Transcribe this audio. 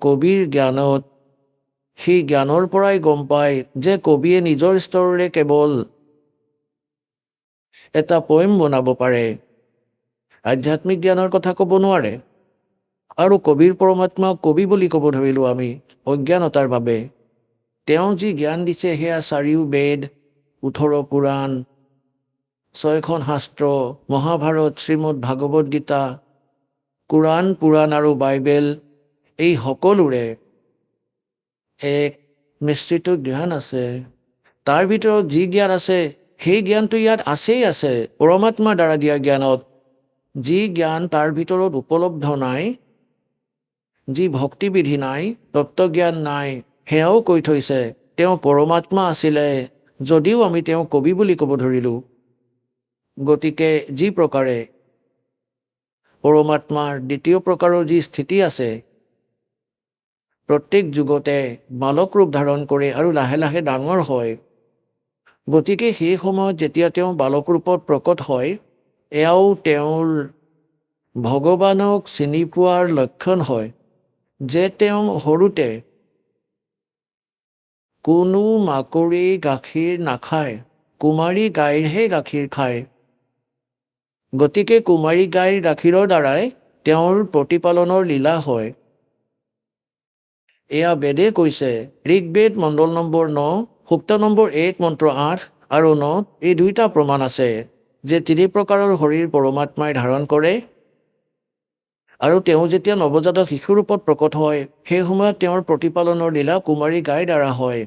কবিৰ জ্ঞানত সেই জ্ঞানৰ পৰাই গম পায় যে কবিয়ে নিজৰ স্তৰেৰে কেৱল এটা পয়েম বনাব পাৰে, আধ্যাত্মিক জ্ঞানৰ কথা ক'ব নোৱাৰে। আৰু কবিৰ পৰমাত্মাক কবি বুলি ক'ব ধৰিলোঁ আমি অজ্ঞানতাৰ বাবে। তেওঁ যি জ্ঞান দিছে সেয়া 4 বেদ, 18 পুৰাণ, 6খন শাস্ত্ৰ, মহাভাৰত, শ্ৰীমদ ভাগৱত গীতা, কোৰাণ, পুৰাণ আৰু বাইবেল, এই সকলোৰে এক মিশ্ৰিত জ্ঞান আছে। তাৰ ভিতৰত যি জ্ঞান আছে সেই জ্ঞানটো ইয়াত আছেই আছে, পৰমাত্মাৰ দ্বাৰা দিয়া জ্ঞানত। যি জ্ঞান তাৰ ভিতৰত উপলব্ধ নাই, যি ভক্তিবিধি নাই, তত্ত্বজ্ঞান নাই, সেয়াও কৈ থৈছে। তেওঁ পৰমাত্মা আছিলে যদিও আমি তেওঁ কবি বুলি ক'ব ধৰিলোঁ। গতিকে যি প্ৰকাৰে পৰমাত্মাৰ দ্বিতীয় প্ৰকাৰৰ যি স্থিতি আছে, প্ৰত্যেক যুগতে বালক ৰূপ ধাৰণ কৰে আৰু লাহে লাহে ডাঙৰ হয়। গতিকে সেই সময়ত যেতিয়া তেওঁ বালক ৰূপত প্ৰকট হয়, এয়াও তেওঁৰ ভগৱানক চিনি পোৱাৰ লক্ষণ হয় যে তেওঁ সৰুতে কোনো মাকৰি গাখীৰ নাখায়, কুমাৰী গাইৰহে গাখীৰ খায়। গতিকে কুমাৰী গাইৰ গাখীৰৰ দ্বাৰাই তেওঁৰ প্ৰতিপালনৰ লীলা হয়। এয়া বেদে কৈছে। ঋগ্বেদ মণ্ডল নম্বৰ 9, সূক্ত নম্বৰ 1, মন্ত্ৰ 8 আৰু 9, এই 2টা প্ৰমাণ আছে যে 3 প্ৰকাৰৰ শৰীৰ পৰমাত্মাই ধাৰণ কৰে। আৰু তেওঁ যেতিয়া নৱজাতক শিশুৰূপত প্ৰকট হয়, সেই সময়ত তেওঁৰ প্ৰতিপালনৰ লীলা কুমাৰী গাইৰ দ্বাৰা হয়।